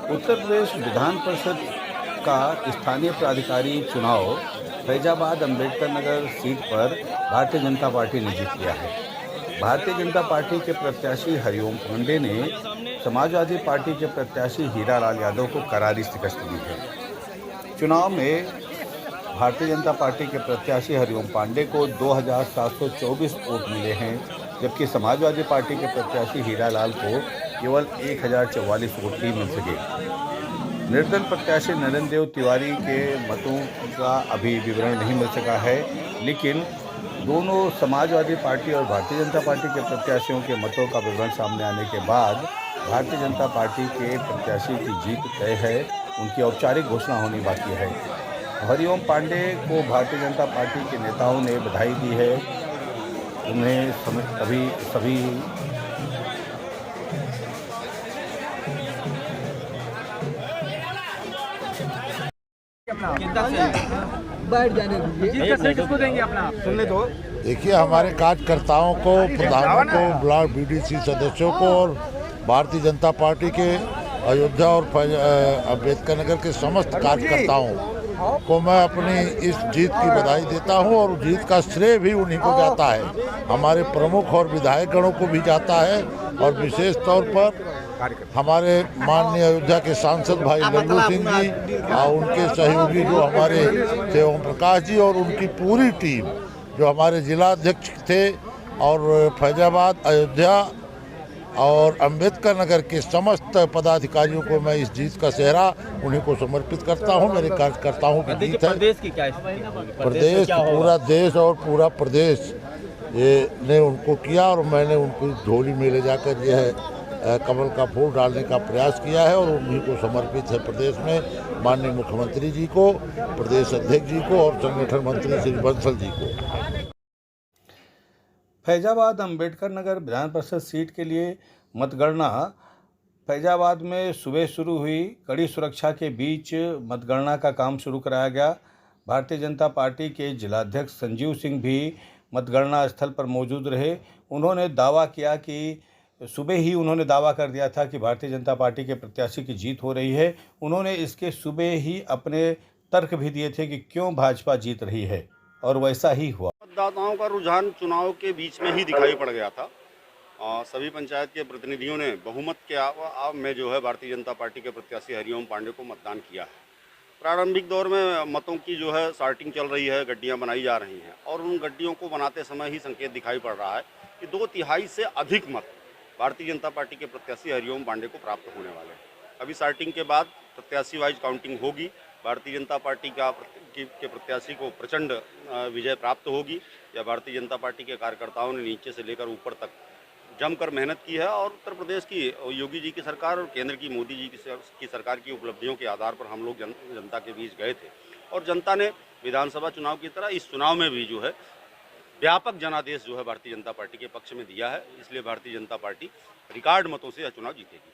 उत्तर प्रदेश विधान परिषद का स्थानीय प्राधिकारी चुनाव फैजाबाद अंबेडकर नगर सीट पर भारतीय जनता पार्टी ने जीत लिया है। भारतीय जनता पार्टी के प्रत्याशी हरिओम पांडे ने समाजवादी पार्टी के प्रत्याशी हीरालाल यादव को करारी शिकस्त दी है। चुनाव में भारतीय जनता पार्टी के प्रत्याशी हरिओम पांडे को 2724 वोट मिले हैं, जबकि समाजवादी पार्टी के प्रत्याशी हीरालाल को केवल 1044 वोट ही मिल सके। निर्दल प्रत्याशी नरेंद्र देव तिवारी के मतों का अभी विवरण नहीं मिल सका है, लेकिन दोनों समाजवादी पार्टी और भारतीय जनता पार्टी के प्रत्याशियों के मतों का विवरण सामने आने के बाद भारतीय जनता पार्टी के प्रत्याशी की जीत तय है। उनकी औपचारिक घोषणा होनी बाकी है। हरिओम पांडे को भारतीय जनता पार्टी के नेताओं ने बधाई दी है। उन्हें सभी बैठ जाने दीजिए, किसको देंगे अपना सुनने दो। देखिए, हमारे कार्यकर्ताओं को, प्रधानों को, ब्लॉक बीडीसी सदस्यों को और भारतीय जनता पार्टी के अयोध्या और अम्बेडकर नगर के समस्त कार्यकर्ताओं को मैं अपनी इस जीत की बधाई देता हूं और जीत का श्रेय भी उन्हीं को जाता है। हमारे प्रमुख और विधायक गणों को भी जाता है और विशेष तौर पर हमारे माननीय अयोध्या के सांसद भाई लल्लू सिंह जी और उनके सहयोगी जो हमारे थे ओम प्रकाश जी और उनकी पूरी टीम जो हमारे जिलाध्यक्ष थे और फैजाबाद, अयोध्या और अंबेडकर नगर के समस्त पदाधिकारियों को मैं इस जीत का सेहरा उन्हीं को समर्पित करता हूं। मेरे कार्यकर्ताओं की जीत है। प्रदेश की क्या प्रदेश, पूरा देश और पूरा प्रदेश ये ने उनको किया और मैंने उनको झोली में ले जाकर यह कमल का फूल डालने का प्रयास किया है और उन्हीं को समर्पित है। प्रदेश में माननीय मुख्यमंत्री जी को, प्रदेश अध्यक्ष जी को और संगठन मंत्री श्री बंसल जी को। फैजाबाद अंबेडकर नगर विधान परिषद सीट के लिए मतगणना फैजाबाद में सुबह शुरू हुई। कड़ी सुरक्षा के बीच मतगणना का काम शुरू कराया गया। भारतीय जनता पार्टी के जिलाध्यक्ष संजीव सिंह भी मतगणना स्थल पर मौजूद रहे। उन्होंने सुबह ही दावा कर दिया था कि भारतीय जनता पार्टी के प्रत्याशी की जीत हो रही है। उन्होंने इसके सुबह ही अपने तर्क भी दिए थे कि क्यों भाजपा जीत रही है और वैसा ही हुआ। मतदाताओं का रुझान चुनाव के बीच में ही दिखाई पड़ गया था। सभी पंचायत के प्रतिनिधियों ने बहुमत के में जो है भारतीय जनता पार्टी के प्रत्याशी हरिओम पांडे को मतदान किया है। प्रारंभिक दौर में मतों की जो है सॉर्टिंग चल रही है, गड्डियां बनाई जा रही हैं और उन गड्डियों को बनाते समय ही संकेत दिखाई पड़ रहा है कि 2/3 से अधिक मत भारतीय जनता पार्टी के प्रत्याशी हरिओम पांडे को प्राप्त होने वाले हैं। अभी सॉर्टिंग के बाद प्रत्याशी वाइज काउंटिंग होगी। भारतीय जनता पार्टी के प्रत्याशी को प्रचंड विजय प्राप्त होगी या भारतीय जनता पार्टी के कार्यकर्ताओं ने नीचे से लेकर ऊपर तक जमकर मेहनत की है और उत्तर प्रदेश की योगी जी की सरकार और केंद्र की मोदी जी की सरकार की उपलब्धियों के आधार पर हम लोग जनता के बीच गए थे और जनता ने विधानसभा चुनाव की तरह इस चुनाव में भी जो है व्यापक जनादेश जो है भारतीय जनता पार्टी के पक्ष में दिया है। इसलिए भारतीय जनता पार्टी रिकॉर्ड मतों से यह चुनाव जीतेगी।